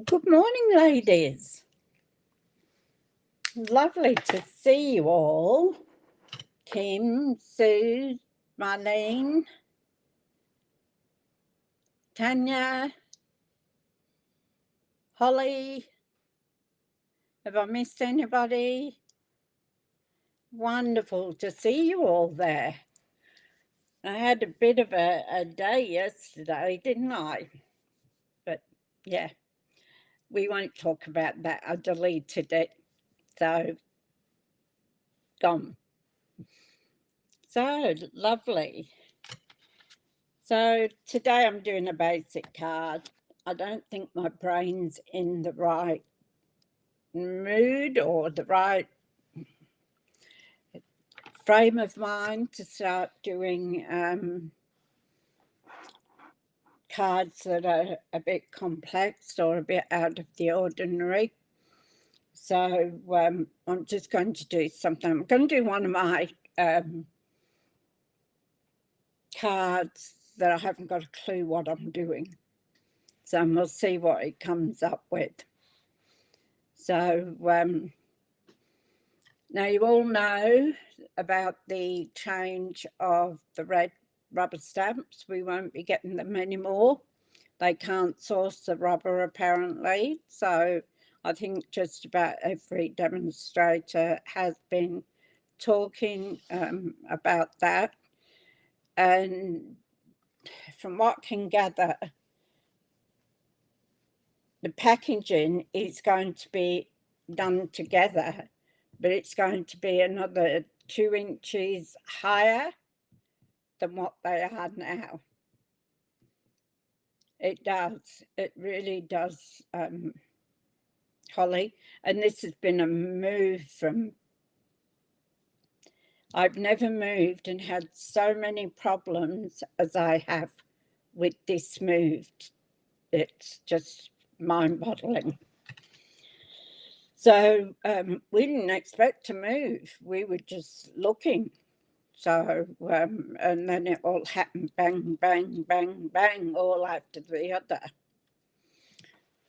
Good morning, ladies. Lovely to see you all. Kim, Sue, Marlene, Tanya, Holly. Have I missed anybody? Wonderful to see you all there. I had a bit of a day yesterday, didn't I? But yeah, we won't talk about that. I deleted it. So, gone. So lovely. So today I'm doing a basic card. I don't think my brain's in the right mood or the right frame of mind to start doing cards that are a bit complex or a bit out of the ordinary. So I'm just going to do something. I'm going to do one of my cards that I haven't got a clue what I'm doing. So we'll see what it comes up with. So now you all know about the change of the red rubber stamps. We won't be getting them anymore. They can't source the rubber apparently. So I think just about every demonstrator has been talking about that. And from what I can gather, the packaging is going to be done together, but it's going to be another 2 inches higher than what they are now. It does. It really does, Holly. And this has been a move from... I've never moved and had so many problems as I have with this move. It's just mind-boggling. So we didn't expect to move. We were just looking. So, and then it all happened, bang, bang, bang, bang, all after the other.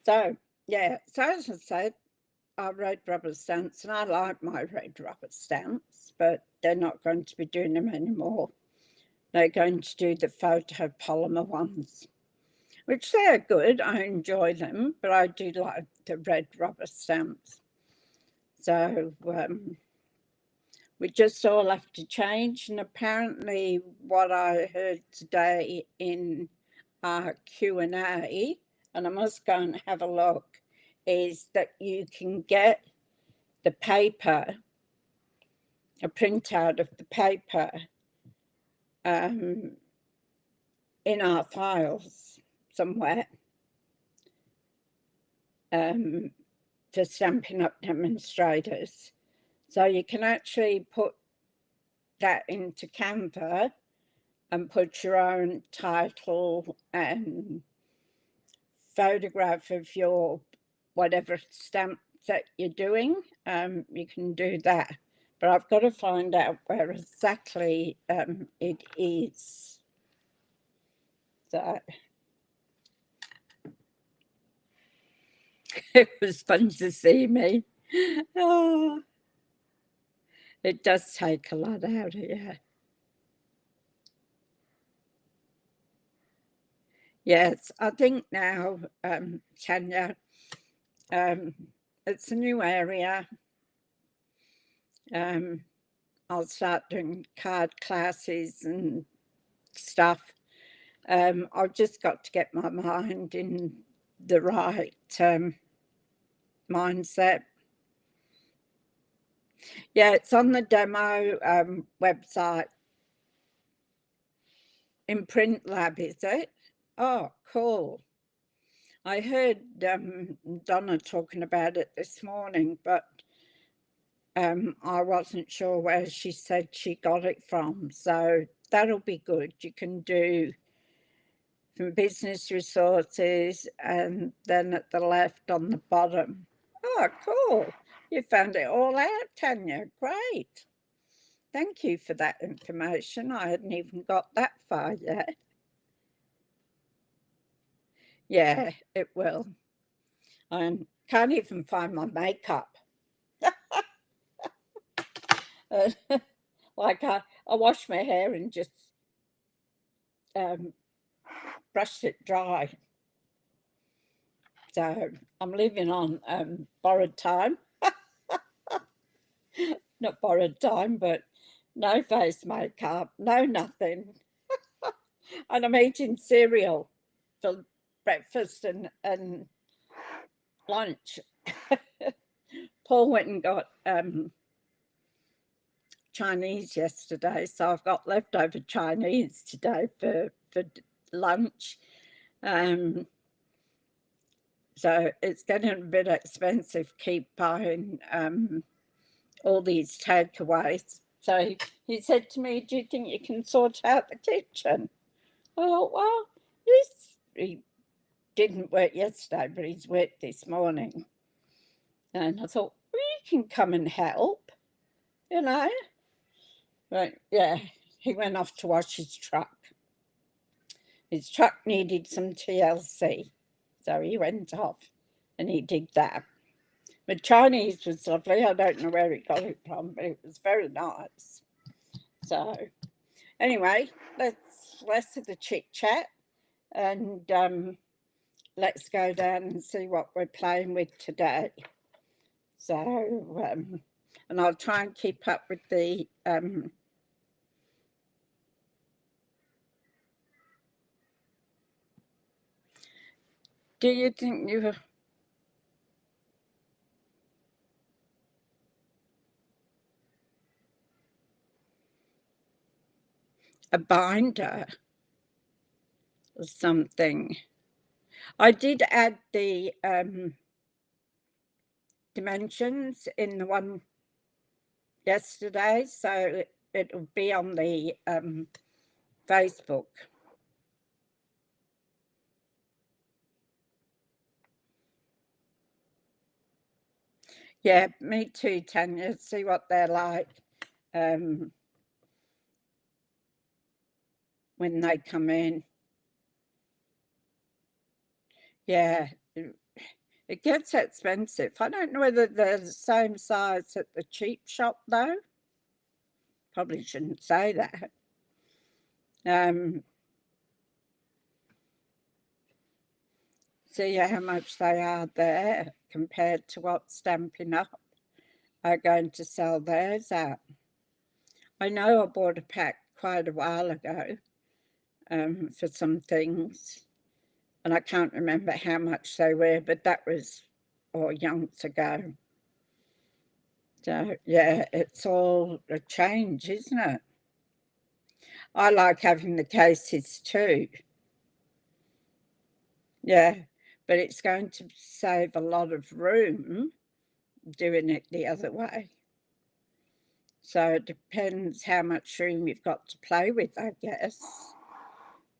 So, yeah, so as I said, I red rubber stamps, and I like my red rubber stamps, but they're not going to be doing them anymore. They're going to do the photopolymer ones, which they're good. I enjoy them, but I do like the red rubber stamps. So we just all have to change. And apparently what I heard today in our Q&A, and I must go and have a look, is that you can get the paper, a printout of the paper in our files somewhere for Stampin' Up! Demonstrators. So you can actually put that into Canva and put your own title and photograph of your whatever stamp that you're doing. You can do that. But I've got to find out where exactly it is. So it was fun to see me. Oh, it does take a lot out of you. Yes, I think now, Tanya, it's a new area. I'll start doing card classes and stuff. I've just got to get my mind in the right mindset. Yeah, it's on the demo website. Imprint Lab, is it? Oh, cool. I heard Donna talking about it this morning, but I wasn't sure where she said she got it from. So that'll be good. You can do from business resources, and then at the left on the bottom. Oh, cool. You found it all out, Tanya. Great. Thank you for that information. I hadn't even got that far yet. Yeah, it will. I can't even find my makeup. Like I wash my hair and just brushed it dry. So I'm living on borrowed time. Not borrowed time, but no face makeup, no nothing. And I'm eating cereal for breakfast and lunch. Paul went and got Chinese yesterday, so I've got leftover Chinese today for lunch. So it's getting a bit expensive, keep buying all these takeaways. So he said to me, do you think you can sort out the kitchen? I thought, well, he didn't work yesterday, but he's worked this morning. And I thought, well, you can come and help, you know. But yeah, he went off to wash his truck. His truck needed some TLC. So he went off and he did that. But Chinese was lovely. I don't know where he got it from, but it was very nice. So anyway, let's less of the chit chat and let's go down and see what we're playing with today. So and I'll try and keep up with the do you think you a binder or something? I did add the dimensions in the one yesterday, so it'll be on the Facebook. Yeah, me too, Tanya. See what they're like when they come in. Yeah, it gets expensive. I don't know whether they're the same size at the cheap shop, though. Probably shouldn't say that. See how much they are there compared to what Stampin' Up are going to sell theirs at. I know I bought a pack quite a while ago for some things, and I can't remember how much they were, but that was yonks ago. So yeah, it's all a change, isn't it? I like having the cases too. Yeah, but it's going to save a lot of room doing it the other way. So it depends how much room you've got to play with, I guess.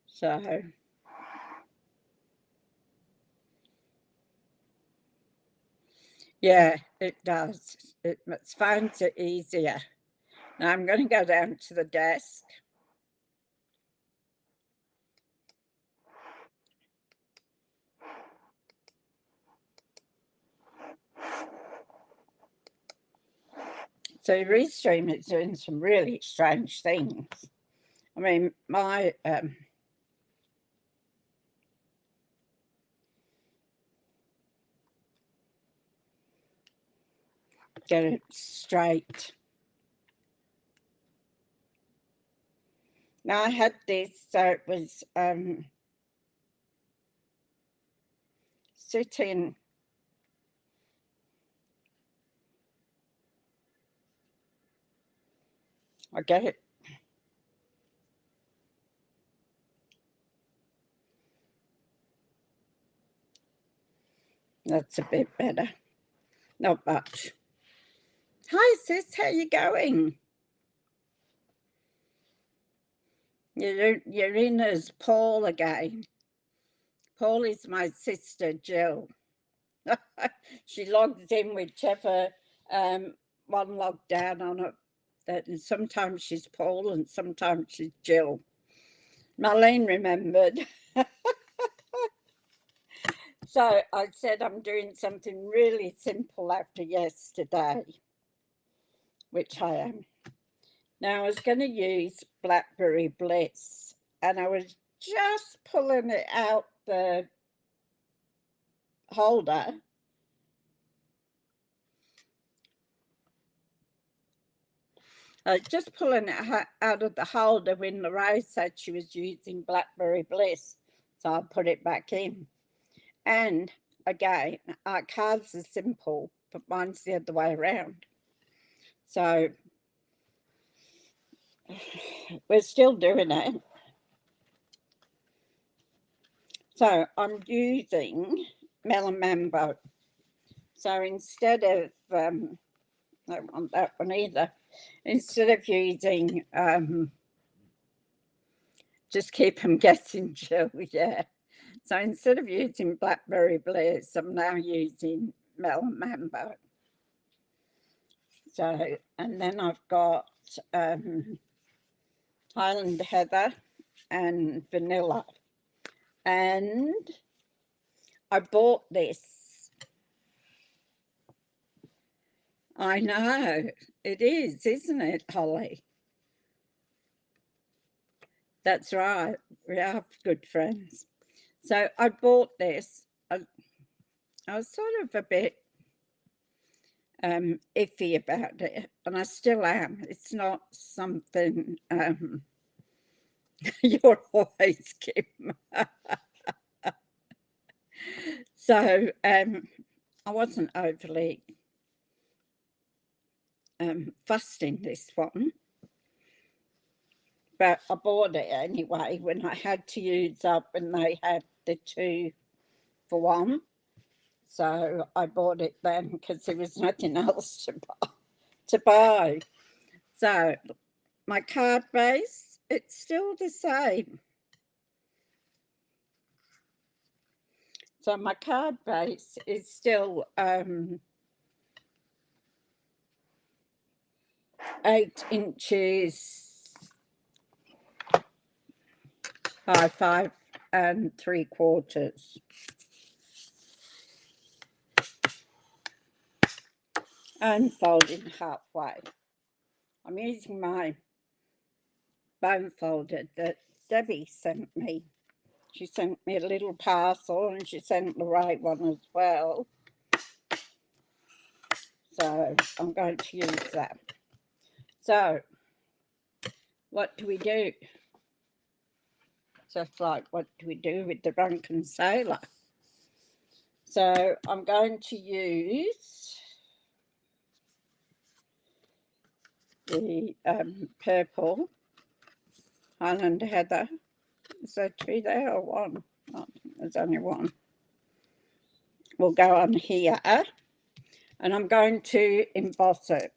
So yeah, it does. It finds it easier. Now I'm going to go down to the desk. So Restream is doing some really strange things. I mean, my get it straight. Now I had this, so it was sitting. I get it. That's a bit better. Not much. Hi, sis. How you going? You're in as Paul again. Paul is my sister, Jill. She logs in whichever one logged down on it. And sometimes she's Paul and sometimes she's Jill. Marlene remembered. So I said I'm doing something really simple after yesterday, which I am. Now I was going to use Blackberry Bliss, and I was just pulling it out the holder. Just pulling it out of the holder when Lorraine said she was using Blackberry Bliss. So I put it back in. And again, our cards are simple, but mine's the other way around. So we're still doing it. So I'm using Melon Mambo. So instead of, I don't want that one either. Instead of using, just keep them guessing, Jill, yeah. So instead of using Blackberry Bliss, I'm now using Melon Mambo. So, and then I've got Highland Heather and Vanilla. And I bought this. I know, it is, isn't it, Holly? That's right, we are good friends. So I bought this. I was sort of a bit iffy about it, and I still am. It's not something you're always Kim. So I wasn't overly fussed in this one, but I bought it anyway when I had to use up when they had the 2 for 1. So I bought it then because there was nothing else to buy. So my card base, it's still the same. So my card base is still 8 inches by 5 3/4. And folding halfway. I'm using my bone folder that Debbie sent me. She sent me a little parcel and she sent the right one as well. So I'm going to use that. So what do we do? Just like what do we do with the drunken sailor? So I'm going to use the purple Highland Heather. Is there 2 there or 1? I think there's only 1. We'll go on here, and I'm going to emboss it.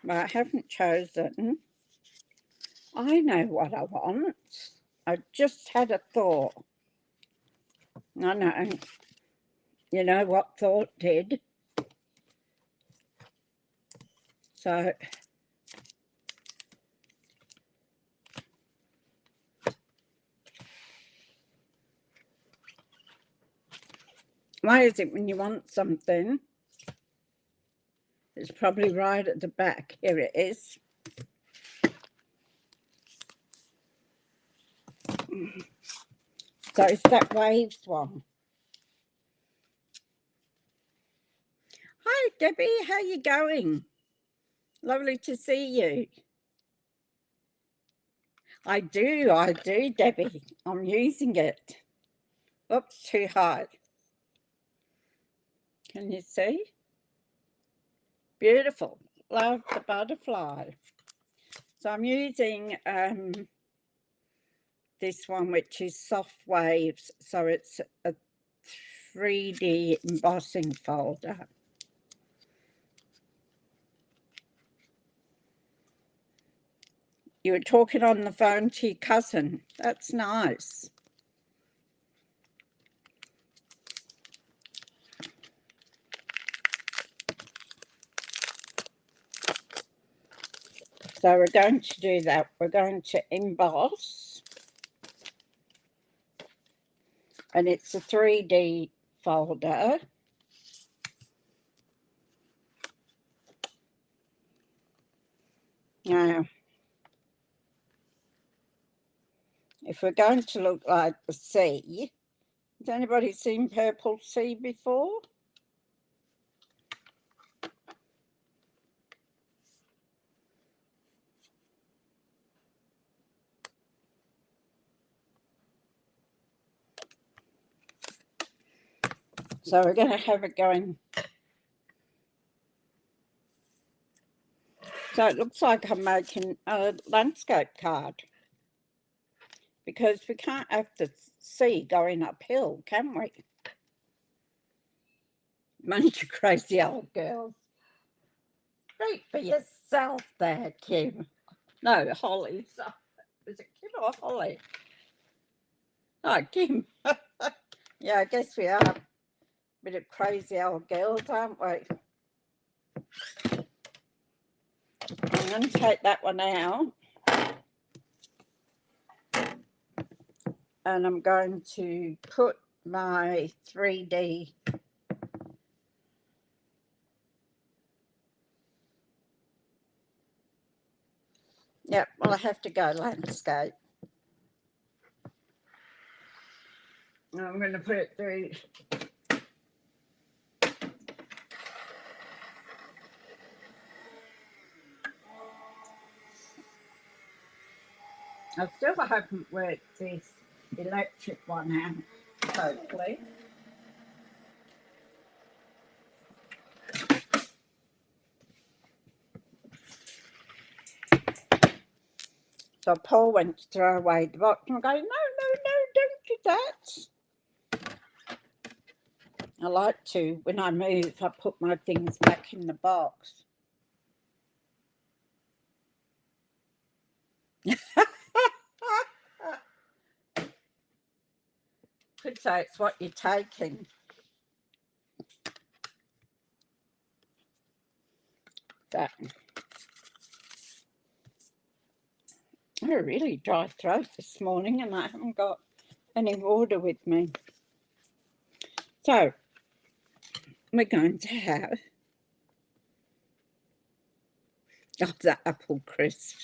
But I haven't chosen. I know what I want. I just had a thought. I know. You know what thought did? So why is it when you want something, it's probably right at the back. Here it is. So it's that waves one. Hi, Debbie. How you going? Lovely to see you. I do, Debbie. I'm using it. Oops, too high. Can you see? Beautiful. Love the butterfly. So I'm using this one, which is Soft Waves. So it's a 3D embossing folder. You were talking on the phone to your cousin. That's nice. So we're going to do that. We're going to emboss and it's a 3D folder. Now, if we're going to look like the sea, has anybody seen Purple Sea before? So we're going to have it going. So it looks like I'm making a landscape card, because we can't have the sea going uphill, can we? Bunch of crazy old girls. Speak for yourself there, Kim. No, Holly. Was it Kim or Holly? Oh, Kim. Yeah, I guess we are a bit of crazy old girls, aren't we? I'm going to take that one out. And I'm going to put my 3D Yep, well, I have to go landscape. I'm going to put it through. I still haven't worked this electric one out, hopefully. So Paul went to throw away the box, and I'm going, no, don't do that. I like to, when I move, I put my things back in the box. Could say it's what you're taking. That. I had a really dry throat this morning, and I haven't got any water with me. So we're going to have the apple crisp.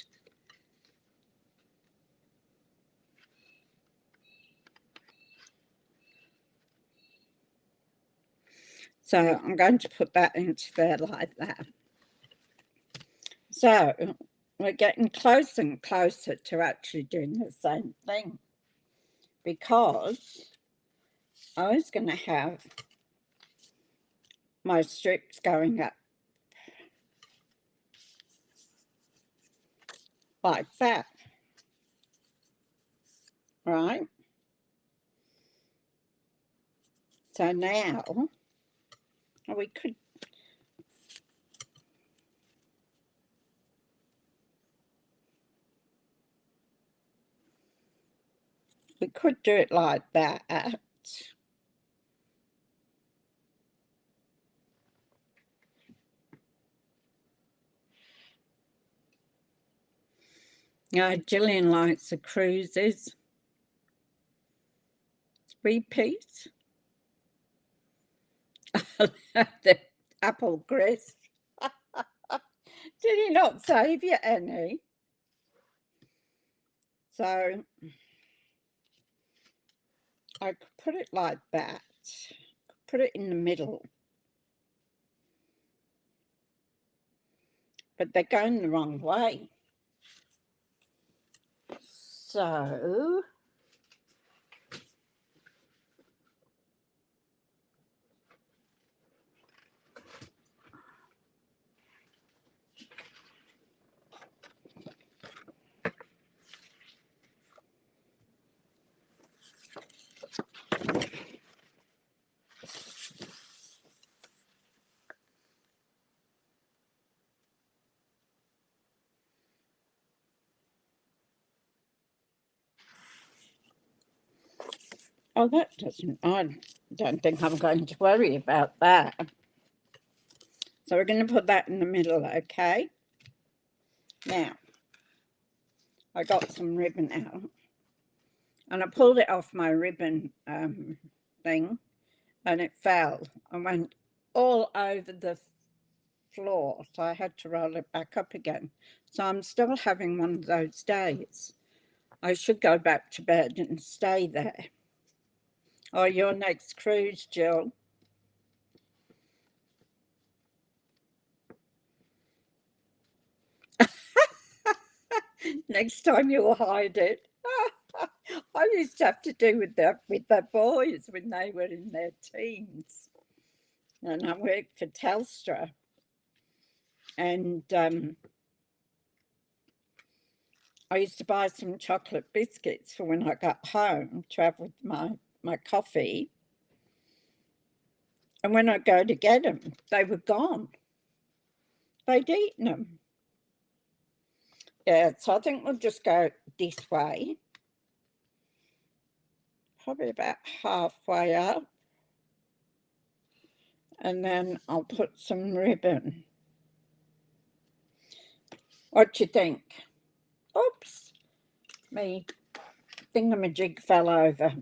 So I'm going to put that into there like that. So we're getting closer and closer to actually doing the same thing, because I was going to have my strips going up like that, right? So now we could do it like that. Gillian likes the cruises. 3-piece. The apple crisp. Did he not save you any? So I could put it like that. Put it in the middle. But they're going the wrong way. So oh, that doesn't, I don't think I'm going to worry about that. So we're going to put that in the middle, okay? Now, I got some ribbon out, and I pulled it off my ribbon thing, and it fell and went all over the floor, so I had to roll it back up again. So I'm still having one of those days. I should go back to bed and stay there. Oh, your next cruise, Jill. Next time you'll hide it. I used to have to do with that with the boys when they were in their teens. And I worked for Telstra. And I used to buy some chocolate biscuits for when I got home to have with my coffee. And when I go to get them, they were gone. They'd eaten them. Yeah, so I think we'll just go this way. Probably about halfway up. And then I'll put some ribbon. What do you think? Oops, me thingamajig fell over.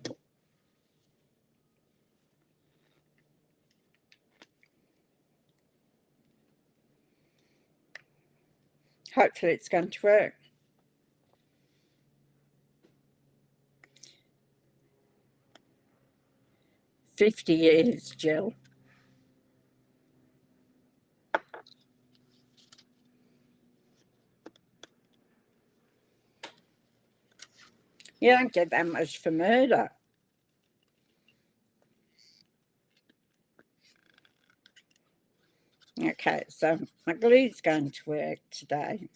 Hopefully it's going to work. "50 years, Jill." You don't get that much for murder. Okay, so my glue's going to work today.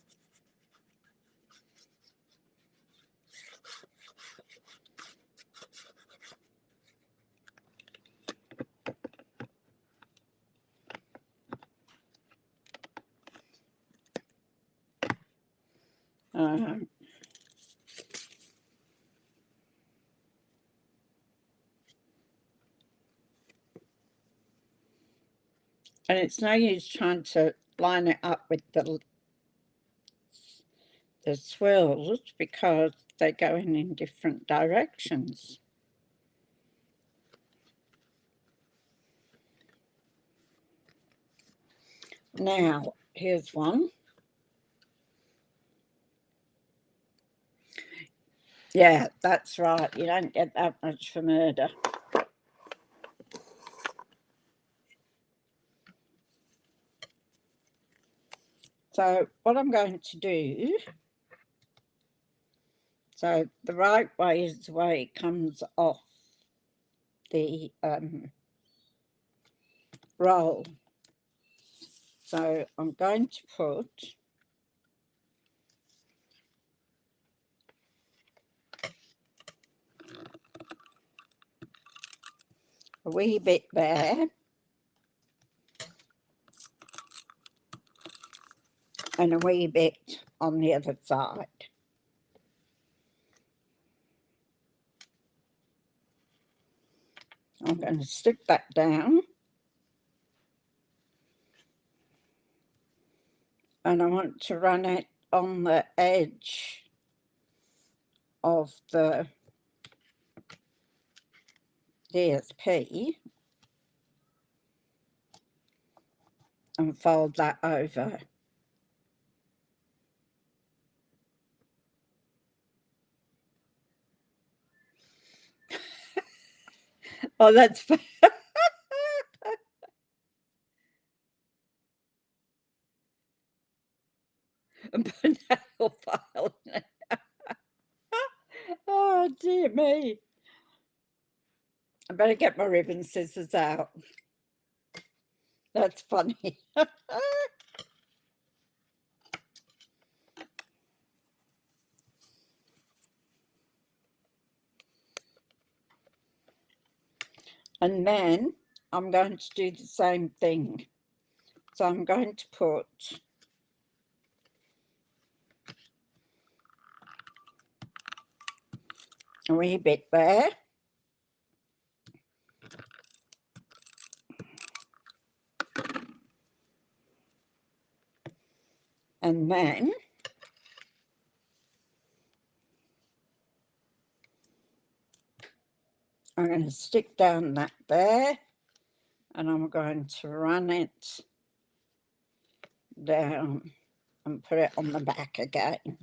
And it's no use trying to line it up with the swirls because they're going in different directions. Now, here's one. Yeah, that's right. You don't get that much for murder. So what I'm going to do, so the right way is the way it comes off the roll. So I'm going to put a wee bit there and a wee bit on the other side. I'm going to stick that down. And I want to run it on the edge of the DSP and fold that over. Oh, that's fun. Put nail file in it. Oh, dear me. I better get my ribbon scissors out. That's funny. And then I'm going to do the same thing. So I'm going to put a wee bit there. And then I'm going to stick down that there, and I'm going to run it down and put it on the back again.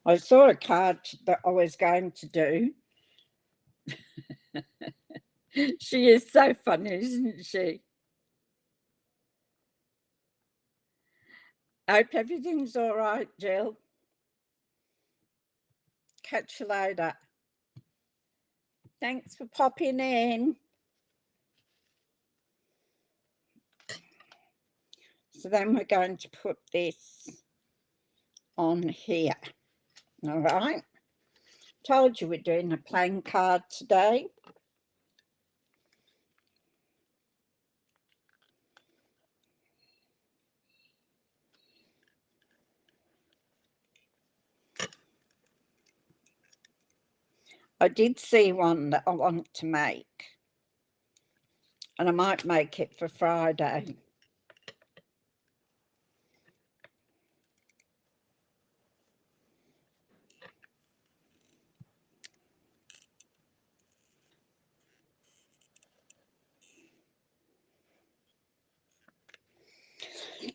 I saw a card that I was going to do. She is so funny, isn't she? I hope everything's all right, Jill. Catch you later. Thanks for popping in. So then we're going to put this on here. All right. Told you we're doing a plain card today. I did see one that I want to make, and I might make it for Friday.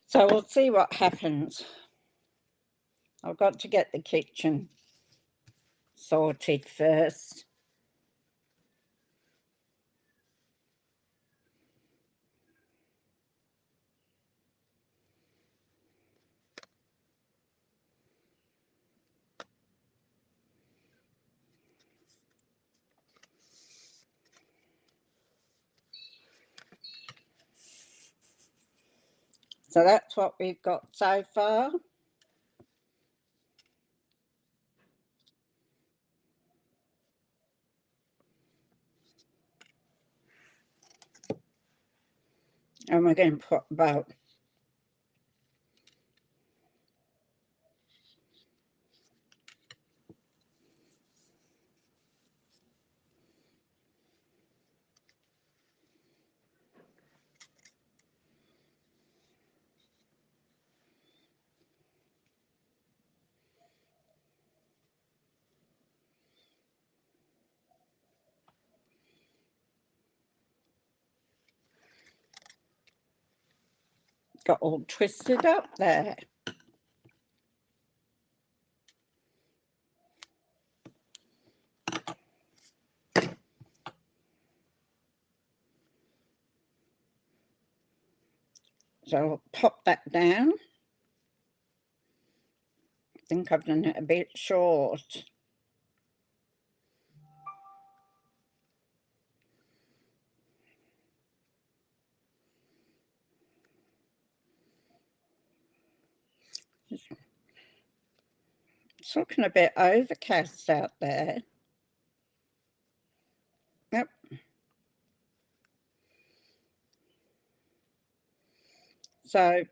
So we'll see what happens. I've got to get the kitchen sorted first. So that's what we've got so far. And we're going to put about got all twisted up there. So I'll pop that down. I think I've done it a bit short. It's looking a bit overcast out there. Yep. So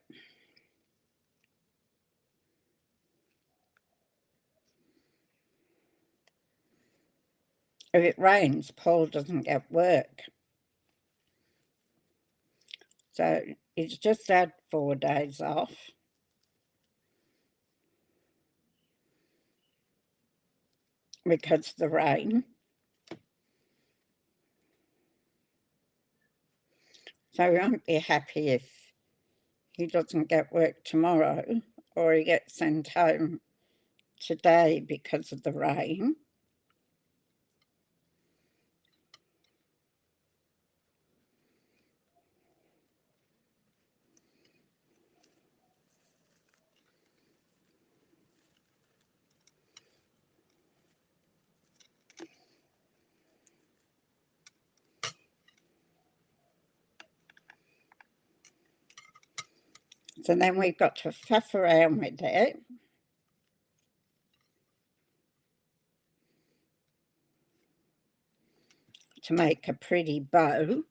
if it rains, Paul doesn't get work. So he's just had 4 days off. Because of the rain. So we won't be happy if he doesn't get work tomorrow or he gets sent home today because of the rain. So then we've got to faff around with it. To make a pretty bow.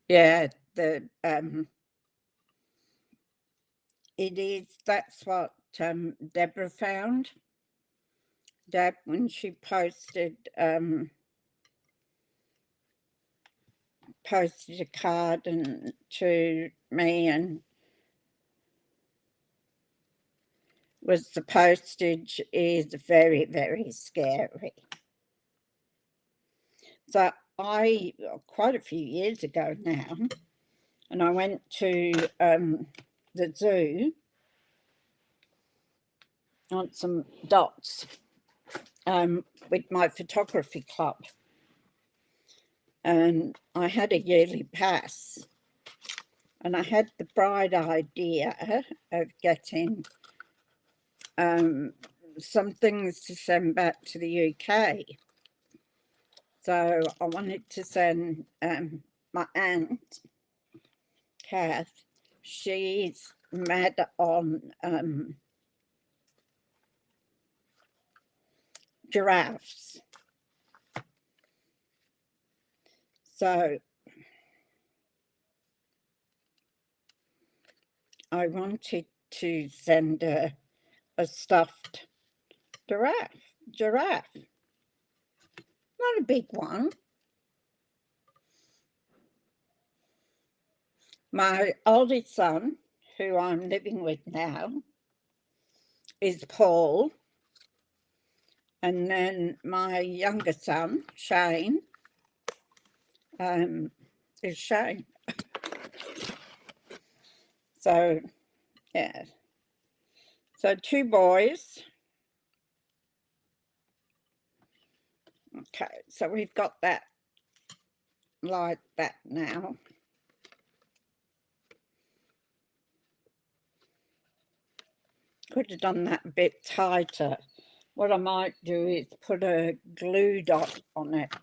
Yeah, it is, that's what Deborah found. Deb, when she posted posted a card to me, and was the postage is very, very scary. So quite a few years ago now, and I went to the zoo on some dots with my photography club, and I had a yearly pass, and I had the bright idea of getting some things to send back to the UK. So I wanted to send my aunt, Kath. She's mad on giraffes. So I wanted to send her a stuffed giraffe. Not a big one. My oldest son, who I'm living with now, is Paul. And then my younger son, Shane, is Shane. So, yeah. So 2 boys. Okay, so we've got that like that now. Could have done that a bit tighter. What I might do is put a glue dot on it.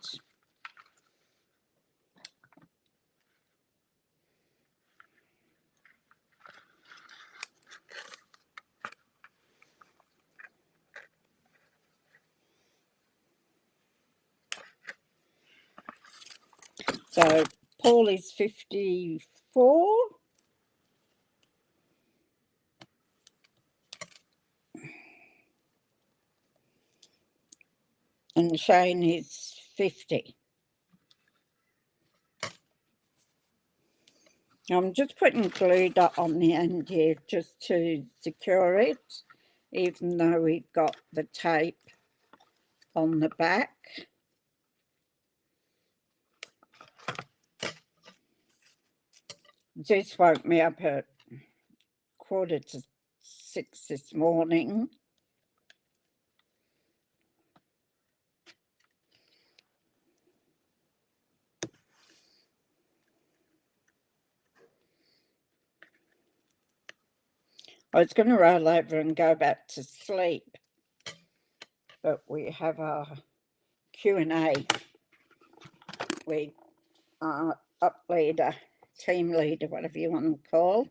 So Paul is 54. And Shane is 50. I'm just putting glue dot on the end here just to secure it, even though we've got the tape on the back. This woke me up at 5:45 this morning. I was going to roll over and go back to sleep, but we have our Q&A with our up leader, team leader, whatever you want to call.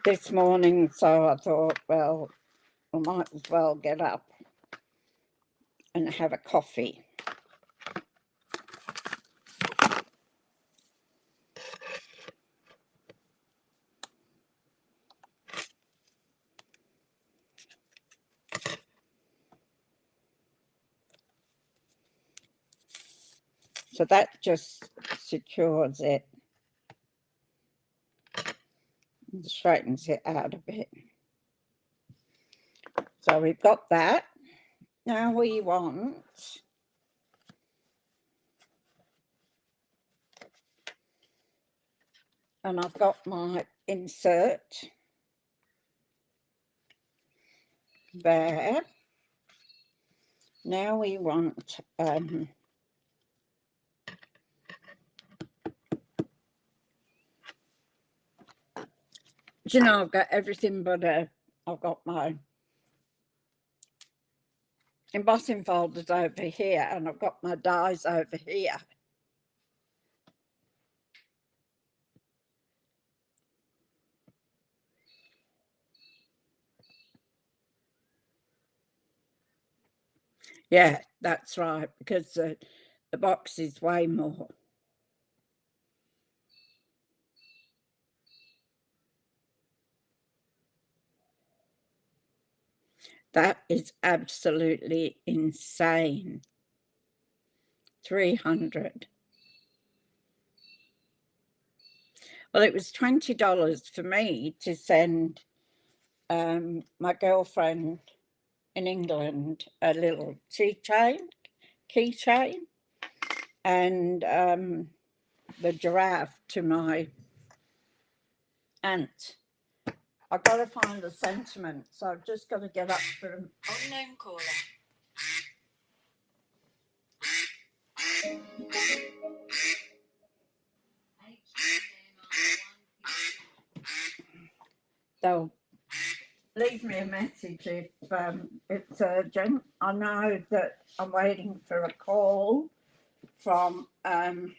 This morning, so I thought, well, I might as well get up and have a coffee. So that just secures it and straightens it out a bit. So we've got that. Now we want and I've got my insert there. Now we want you know, I've got everything but I've got my embossing folders over here, and I've got my dies over here. Yeah, that's right, because the box is way more. That is absolutely insane. 300. Well, it was $20 for me to send my girlfriend in England a little keychain, and the giraffe to my aunt. I've got to find the sentiment, so I've just got to get up for an unknown caller. They'll leave me a message if it's urgent. I know that I'm waiting for a call from turn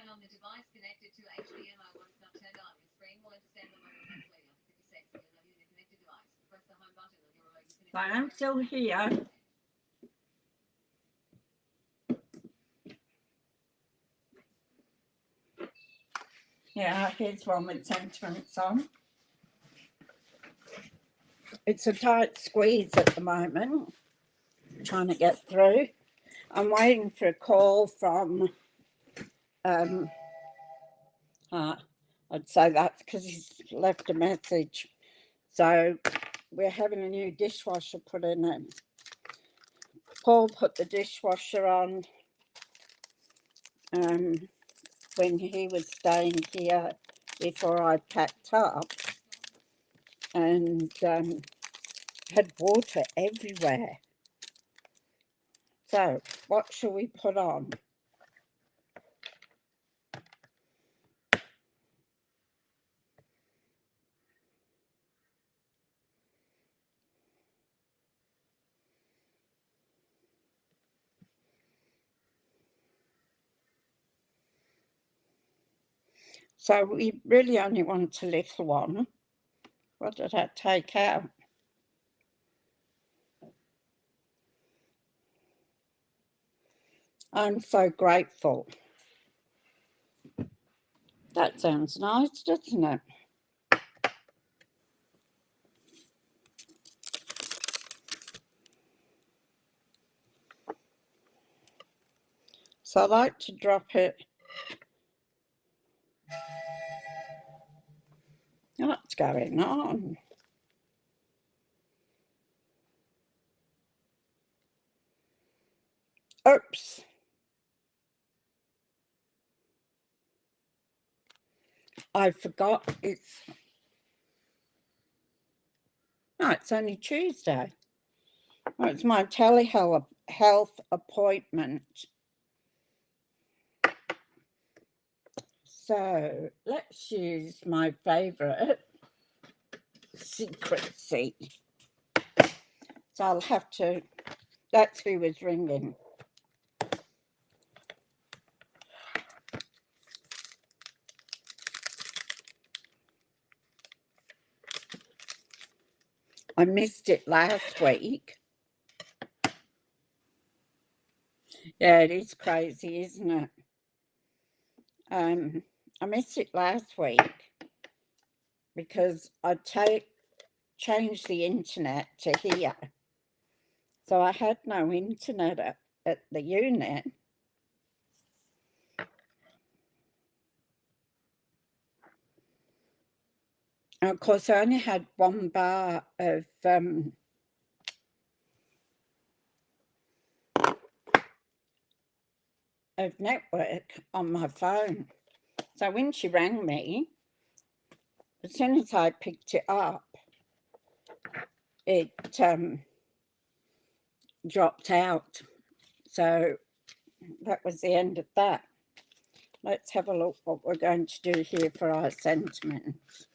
on the device connected to HDMI once not turned on. Your screen will understand the moment later. To be safe, you'll have used a connected device. Press the home button on your remote. I am still here. Yeah, here's one with sentiments on. It's a tight squeeze at the moment. I'm trying to get through. I'm waiting for a call from I'd say that because he's left a message. So we're having a new dishwasher put in it. Paul put the dishwasher on when he was staying here before I packed up, and had water everywhere. So what shall we put on? So we really only want a little one. What did I take out? I'm so grateful. That sounds nice, doesn't it? So I like to drop it. What's going on? Oops. I forgot it's only Tuesday. Oh, it's my telehealth appointment. So let's use my favourite secrecy. So I'll have to, that's who was ringing. I missed it last week. Yeah, it is crazy, isn't it? I missed it last week because I changed the internet to here. So I had no internet at the unit. And of course, I only had one bar of network on my phone. So when she rang me, as soon as I picked it up, it dropped out. So that was the end of that. Let's have a look what we're going to do here for our sentiments.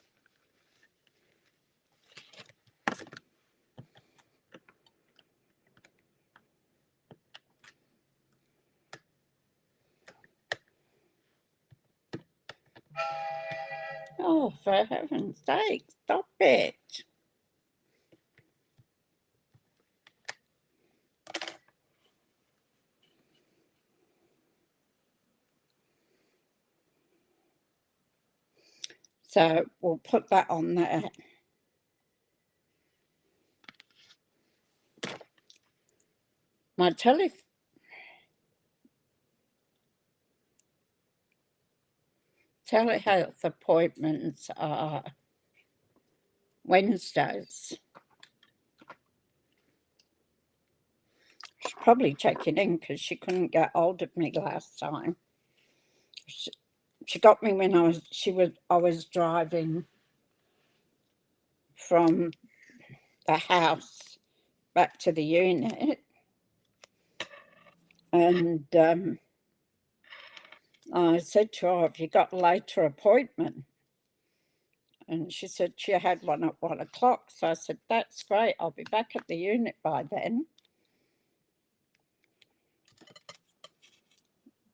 Oh, for heaven's sake, stop it. So we'll put that on there. My telehealth appointments are Wednesdays. She's probably checking in because she couldn't get hold of me last time. She got me when I was driving from the house back to the unit, and I said to her, "Have you got a later appointment?" And she said she had one at 1 o'clock. So I said, "That's great. I'll be back at the unit by then."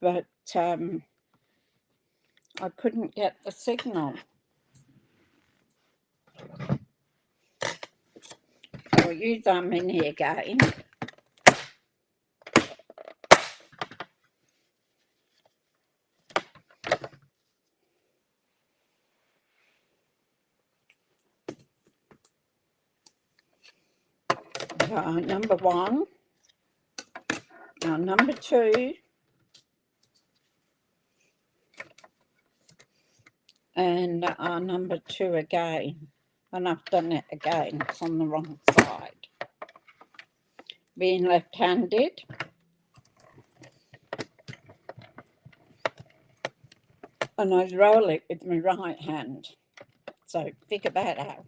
But I couldn't get the signal. I'll use our mini again. Number 1, now number 2, and number 2 again. And I've done it again, it's on the wrong side. Being left-handed, and I roll it with my right hand. So figure that out.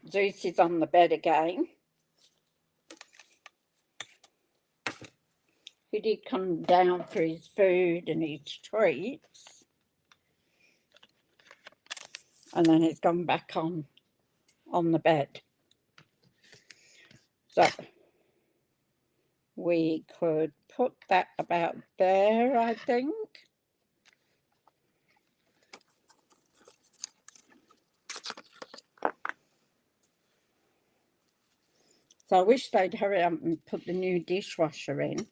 Zeus is on the bed again. He did come down for his food and his treats. And then he's gone back on the bed. So we could put that about there, I think. So I wish they'd hurry up and put the new dishwasher in,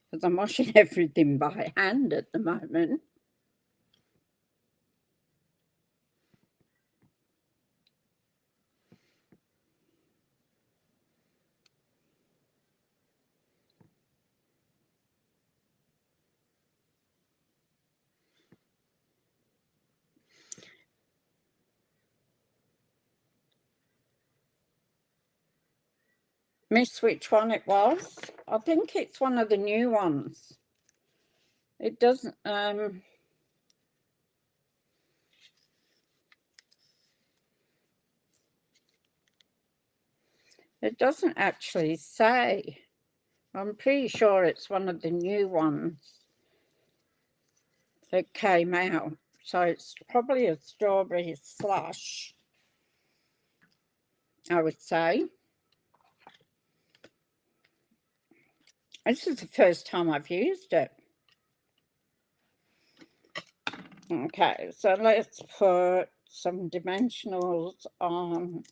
because I'm washing everything by hand at the moment. Miss which one it was? I think it's one of the new ones. It doesn't it doesn't actually say. I'm pretty sure it's one of the new ones that came out. So it's probably a strawberry slush, I would say. This is the first time I've used it. Okay, so let's put some dimensionals on.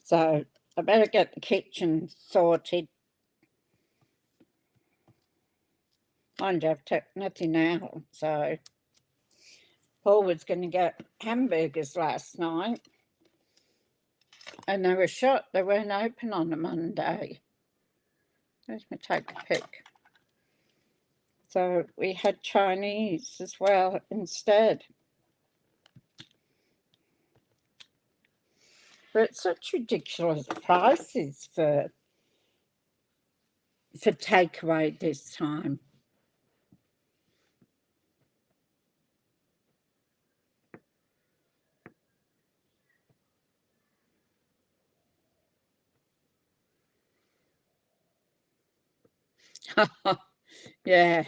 So I better get the kitchen sorted. Mind you, I've took nothing out, so Paul was going to get hamburgers last night, and they were shut. They weren't open on a Monday. Let me take a pic. So we had Chinese as well instead. But it's such ridiculous prices for takeaway this time. Yeah.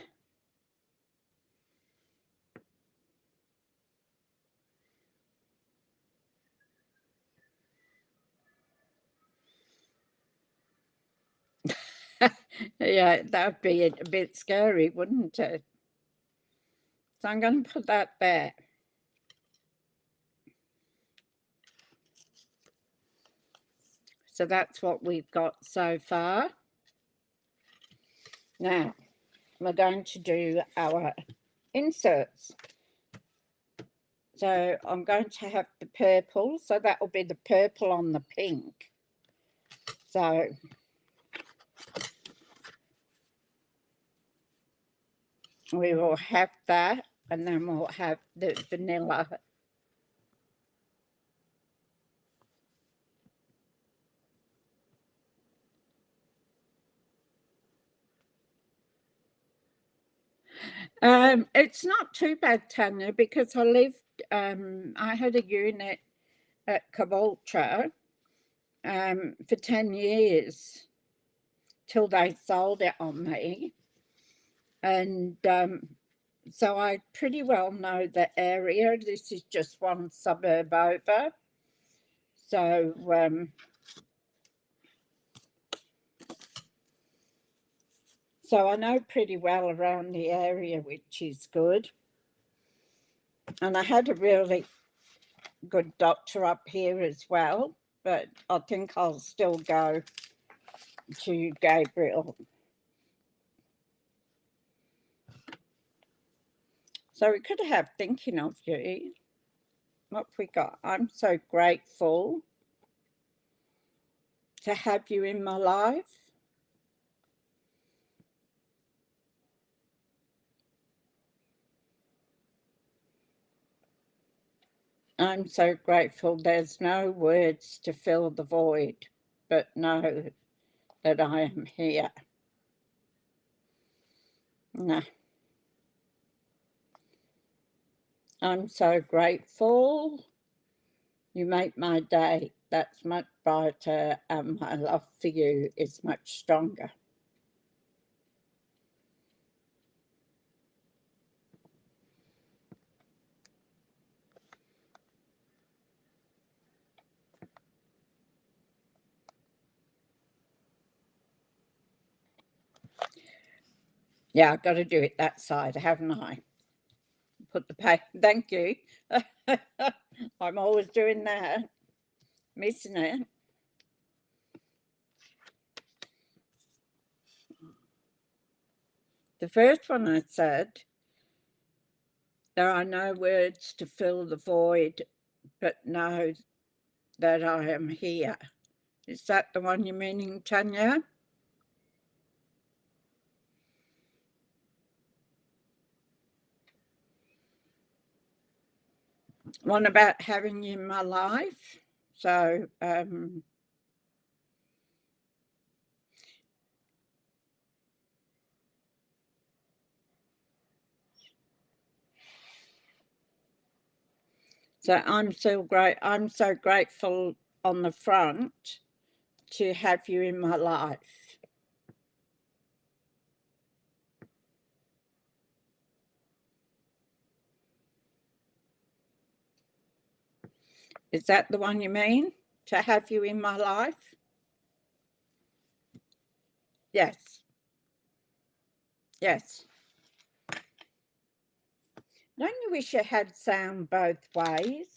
Yeah, that would be a bit scary, wouldn't it? So I'm going to put that there. So that's what we've got so far. Now, we're going to do our inserts. So I'm going to have the purple, so that will be the purple on the pink. So we will have that, and then we'll have the vanilla. It's not too bad, Tanya, because I had a unit at Caboolture for 10 years till they sold it on me. And so I pretty well know the area. This is just one suburb over. So so I know pretty well around the area, which is good. And I had a really good doctor up here as well, but I think I'll still go to Gabriel. So we could have thinking of you. What have we got? I'm so grateful to have you in my life. I'm so grateful there's no words to fill the void, but know that I am here. No. I'm so grateful. You make my day. That's much brighter, and my love for you is much stronger. Yeah, I've got to do it that side, haven't I? Put the paper. Thank you. I'm always doing that, missing it. The first one I said, there are no words to fill the void, but know that I am here. Is that the one you're meaning, Tanya? One about having you in my life. So so I'm so grateful on the front to have you in my life. Is that the one you mean? To have you in my life? Yes. Yes. Don't you wish you had sound both ways?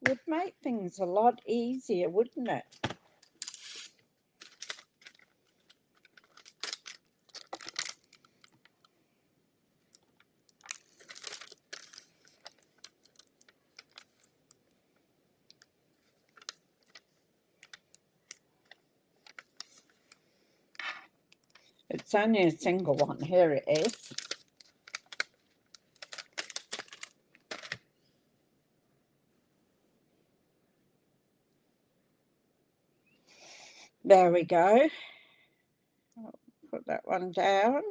It would make things a lot easier, wouldn't it? It's only a single one. Here it is. There we go. I'll put that one down.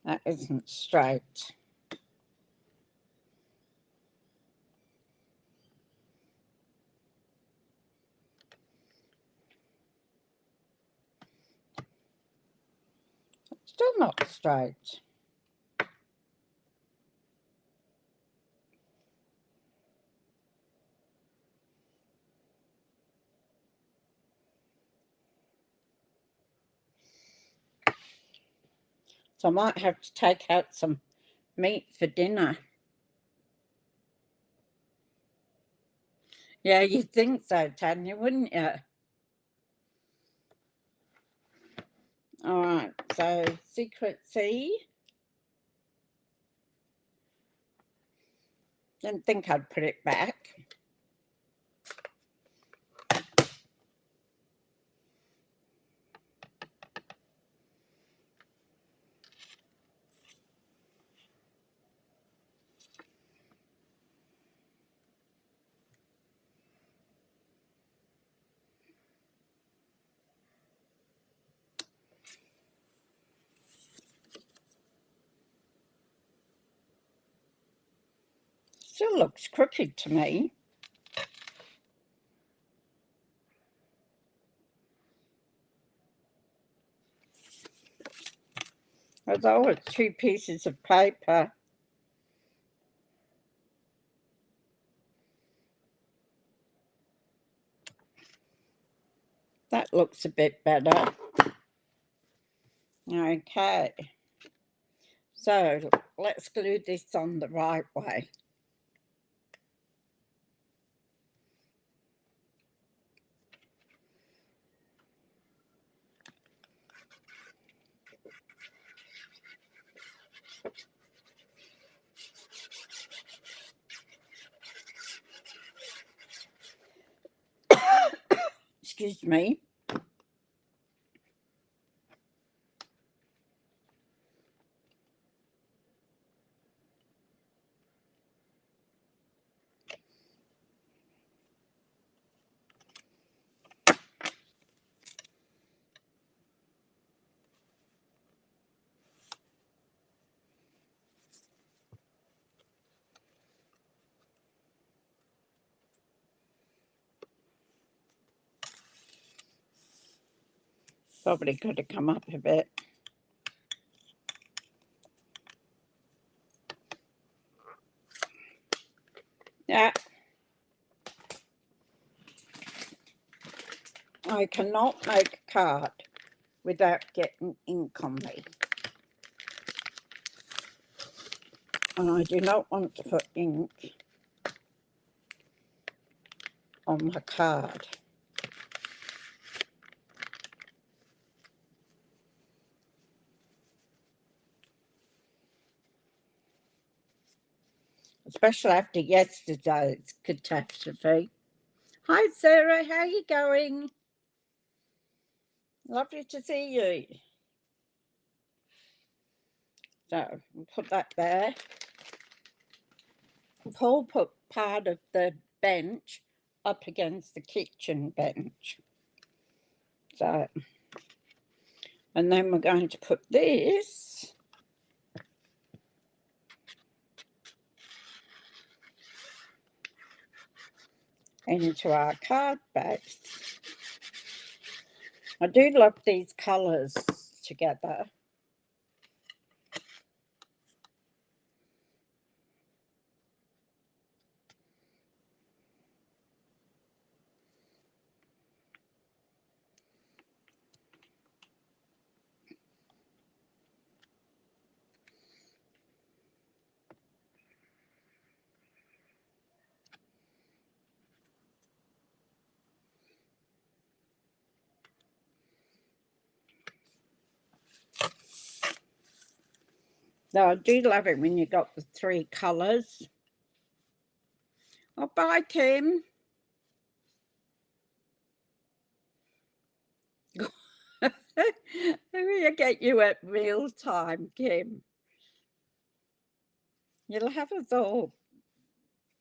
That isn't straight. Still not straight. So I might have to take out some meat for dinner. Yeah, you'd think so, Tanya, wouldn't you? All right, so Secret C. Didn't think I'd put it back. Still looks crooked to me. Although it's 2 pieces of paper. That looks a bit better. Okay. So let's glue this on the right way. Excuse me. Probably could have come up a bit. Yeah. I cannot make a card without getting ink on me. And I do not want to put ink on my card. Especially after yesterday's catastrophe. Hi Sarah, how you going? Lovely to see you. So we'll put that there. Paul put part of the bench up against the kitchen bench. So, and then we're going to put this into our card base. I do love these colours together. Now, I do love it when you got the 3 colours. Oh, bye, Kim. We'll get you at mealtime, Kim. You'll have us all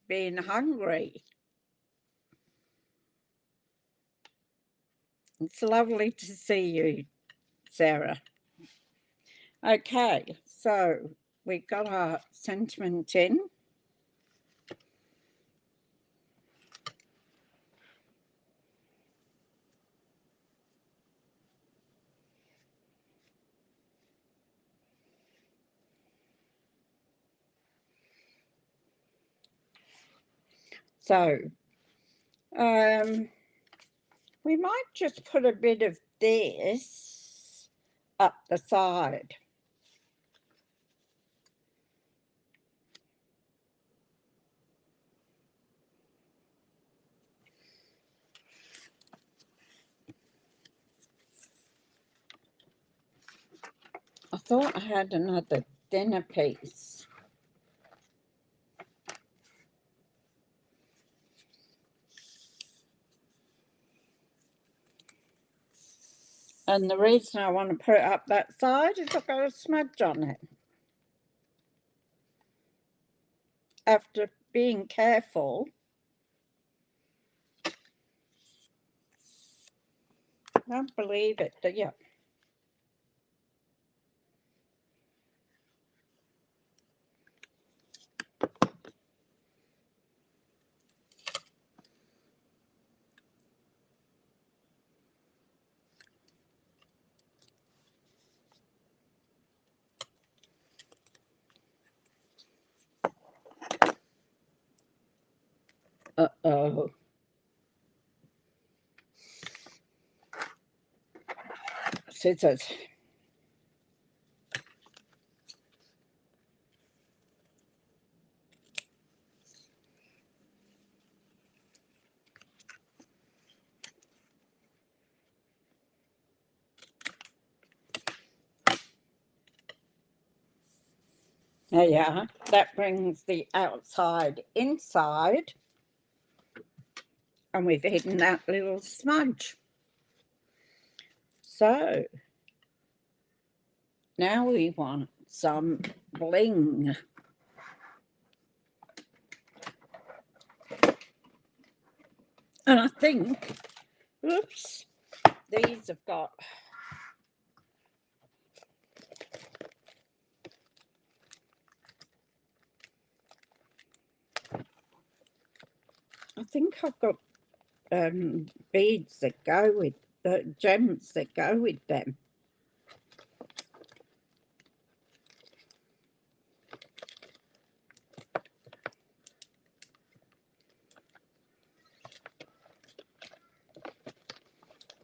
being hungry. It's lovely to see you, Sarah. Okay, so we've got our sentiment in. So we might just put a bit of this up the side. I thought I had another dinner piece. And the reason I want to put it up that side is I've got a smudge on it. After being careful, I can't believe it, do you? Uh-oh. Scissors. There you are. That brings the outside inside. And we've hidden that little smudge. So now we want some bling. And I think, oops, these have got beads that go with gems that go with them.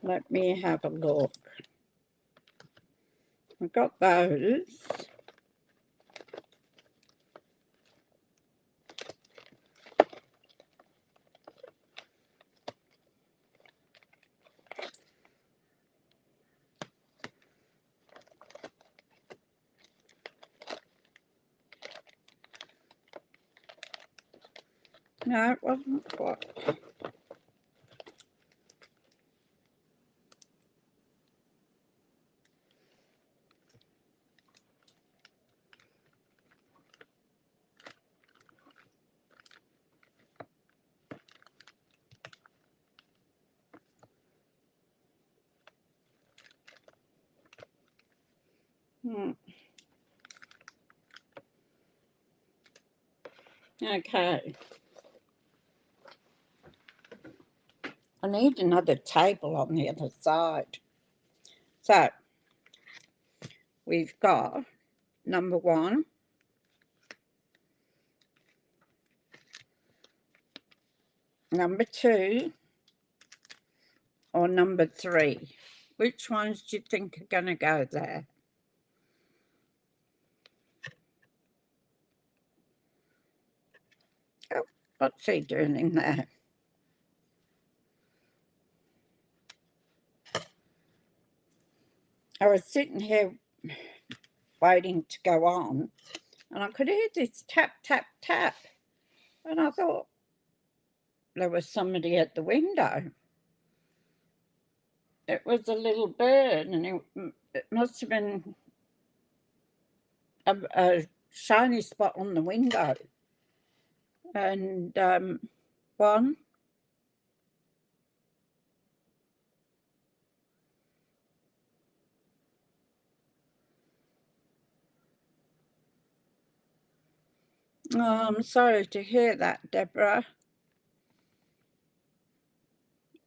Let me have a look. I've got those. No, it wasn't quite. Okay. I need another table on the other side. So we've got number 1, number 2, or number 3. Which ones do you think are going to go there? Oh, what's he doing in there? I was sitting here waiting to go on, and I could hear this tap, tap, tap. And I thought there was somebody at the window. It was a little bird, and it must have been a shiny spot on the window. And one, oh, I'm sorry to hear that, Deborah.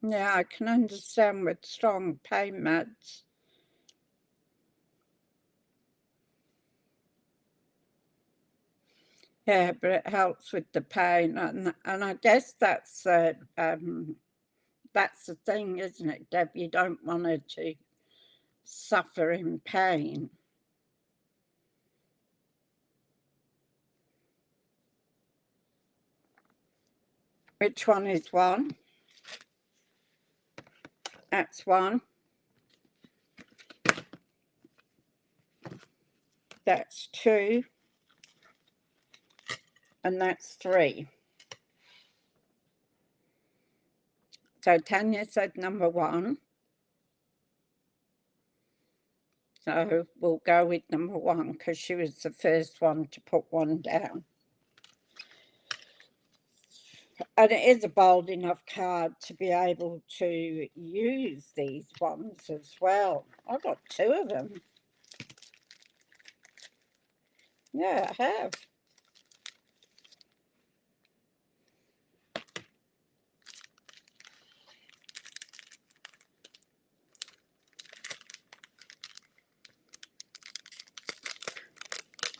Yeah, I can understand with strong pain meds. Yeah, but it helps with the pain, and I guess that's the thing, isn't it, Deb? You don't want her to suffer in pain. Which one is one? That's one. That's two. And that's three. So Tanya said number one. So we'll go with number one because she was the first one to put one down. And it is a bold enough card to be able to use these ones as well. I've got two of them. Yeah, I have.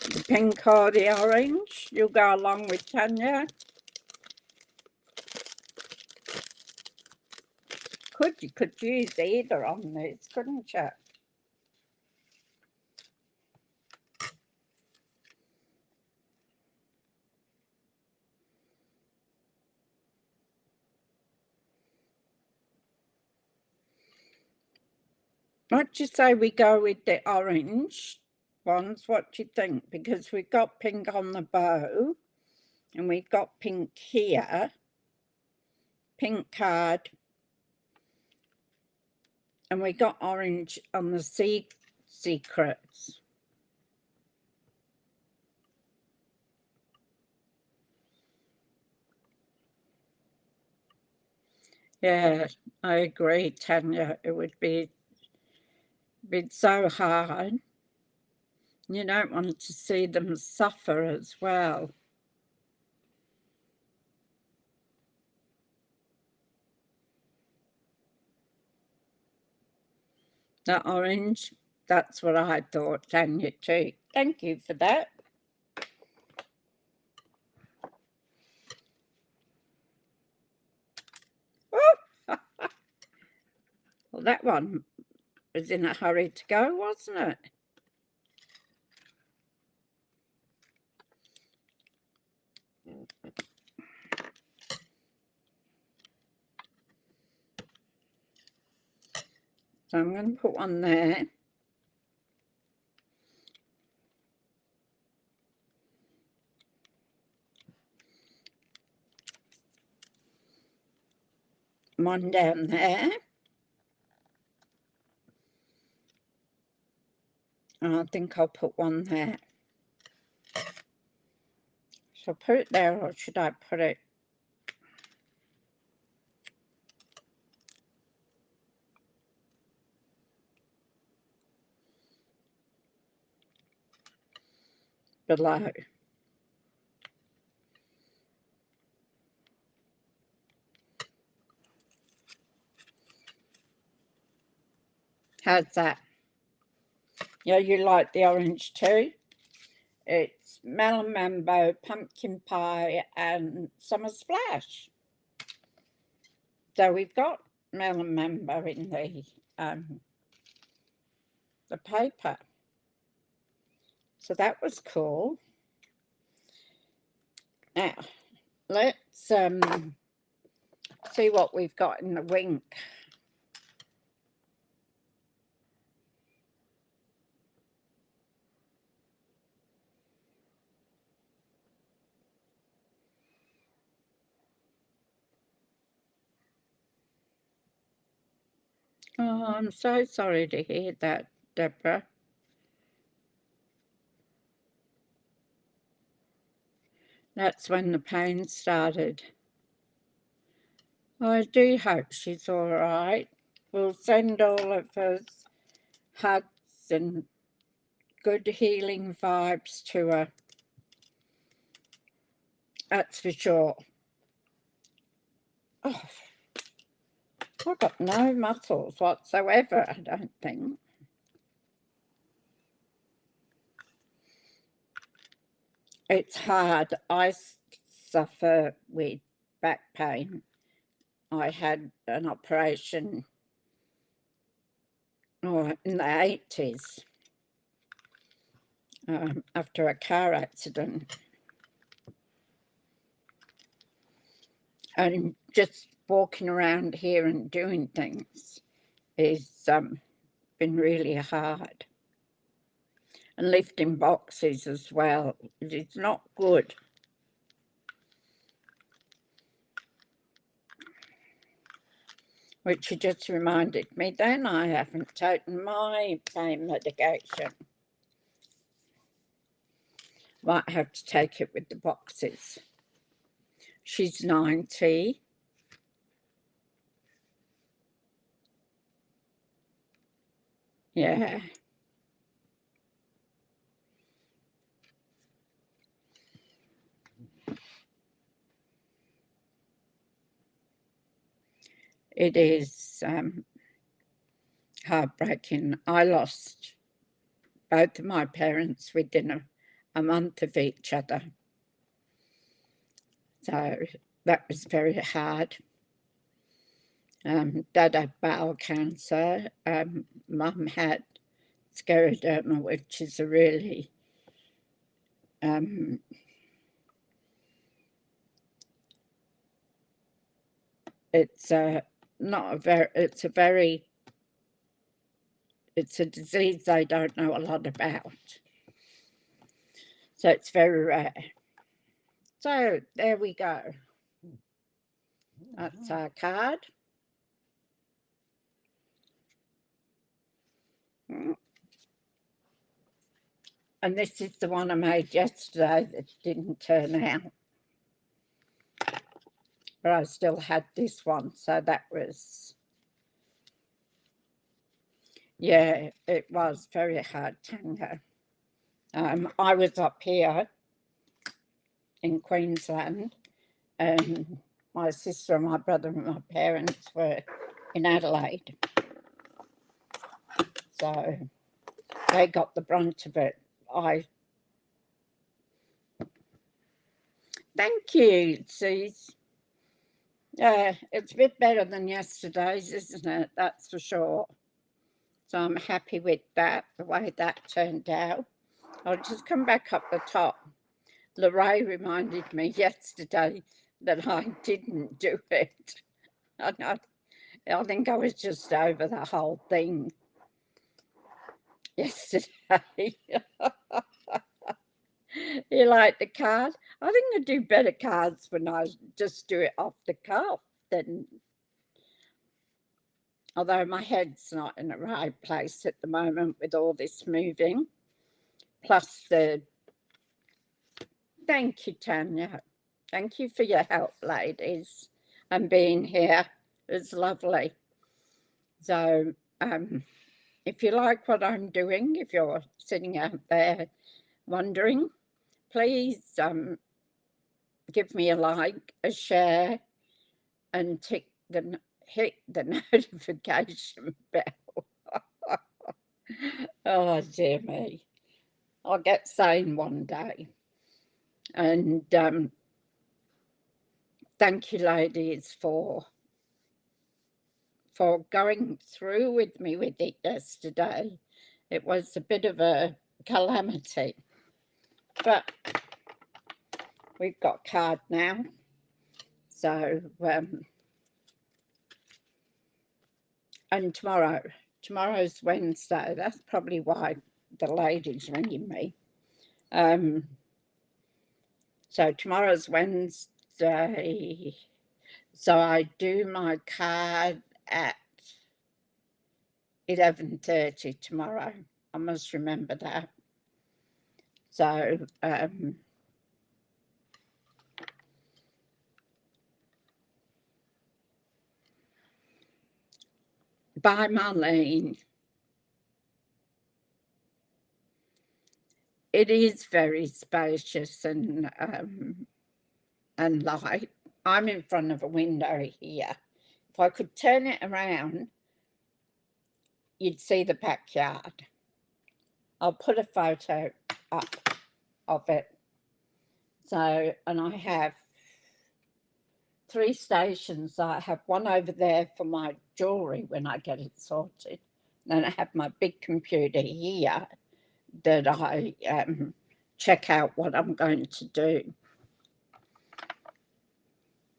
The pink or the orange. You'll go along with Tanya. You could use either on this, couldn't you? What do you say we go with the orange ones? What do you think? Because we've got pink on the bow and we've got pink here, pink card, and we got orange on the secrets. Yeah, I agree, Tanya. It would be so hard. You don't want to see them suffer as well. The orange, that's what I thought, Tanya, too. Thank you for that. Oh. Well, that one was in a hurry to go, wasn't it? So I'm going to put one there. One down there. And I think I'll put one there. Shall I put it there or should I put it? Below. How's that? Yeah, you like the orange too? It's melon mambo, pumpkin pie, and summer splash. So we've got melon mambo in the paper. So that was cool. Now, let's see what we've got in the wink. Oh, I'm so sorry to hear that, Deborah. That's when the pain started. I do hope she's all right. We'll send all of us hugs and good healing vibes to her. That's for sure. Oh, I've got no muscles whatsoever, I don't think. It's hard. I suffer with back pain. I had an operation in the 80s after a car accident. And just walking around here and doing things is been really hard. And lifting boxes as well. It's not good. Which just reminded me then I haven't taken my pain medication. Might have to take it with the boxes. She's 90. Yeah. It is heartbreaking. I lost both of my parents within a month of each other. So that was very hard. Dad had bowel cancer. Mum had scleroderma, which is a really it's a disease they don't know a lot about. So it's very rare. So there we go. That's our card. And this is the one I made yesterday that didn't turn out. But I still had this one, so that was, yeah, it was very hard tango. I was up here in Queensland, and my sister and my brother and my parents were in Adelaide. So they got the brunt of it. Thank you, Suze. Yeah, it's a bit better than yesterday's, isn't it? That's for sure. So I'm happy with that, the way that turned out. I'll just come back up the top. Lorraine reminded me yesterday that I didn't do it. I think I was just over the whole thing yesterday. You like the card? I think I do better cards when I just do it off the cuff than, although my head's not in the right place at the moment with all this moving. Plus thank you, Tanya. Thank you for your help, ladies, and being here. It's lovely. So if you like what I'm doing, if you're sitting out there wondering, please give me a like, a share, and hit the notification bell. Oh, dear me. I'll get sane one day. And thank you, ladies, for going through with me with it yesterday. It was a bit of a calamity. But we've got card now. So, and tomorrow's Wednesday. That's probably why the lady's ringing me. So tomorrow's Wednesday. So I do my card at 11:30 tomorrow. I must remember that. So by Marlene. It is very spacious and light. I'm in front of a window here. If I could turn it around, you'd see the backyard. I'll put a photo up of it. So, and I have 3 stations. I have one over there for my jewellery when I get it sorted. Then I have my big computer here that I check out what I'm going to do.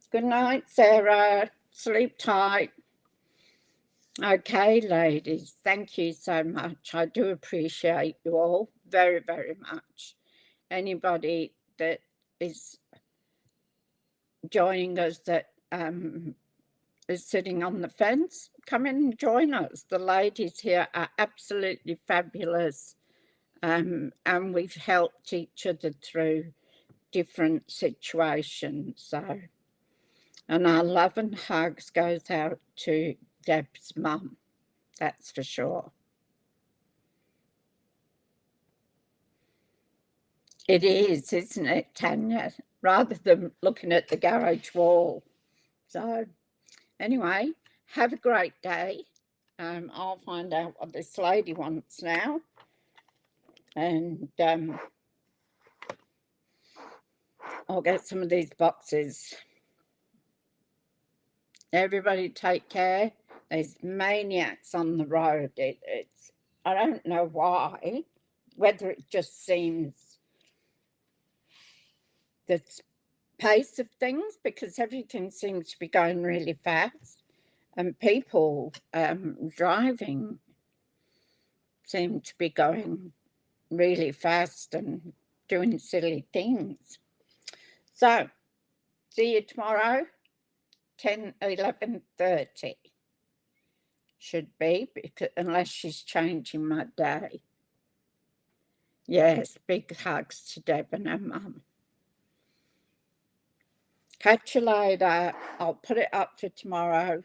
Good night, Sarah. Sleep tight. Okay, ladies, thank you so much. I do appreciate you all very, very much. Anybody that is joining us that is sitting on the fence, come in and join us. The ladies here are absolutely fabulous, and we've helped each other through different situations. So, and our love and hugs goes out to Deb's mum, that's for sure. It is, isn't it, Tanya? Rather than looking at the garage wall. So, anyway, have a great day. I'll find out what this lady wants now. And I'll get some of these boxes. Everybody take care. There's maniacs on the road. It's I don't know why, whether it just seems the pace of things, because everything seems to be going really fast, and people driving seem to be going really fast and doing silly things. So, see you tomorrow, 11:30. Should be, because unless she's changing my day. Yes, big hugs to Deb and her mum. Catch you later. I'll put it up for tomorrow.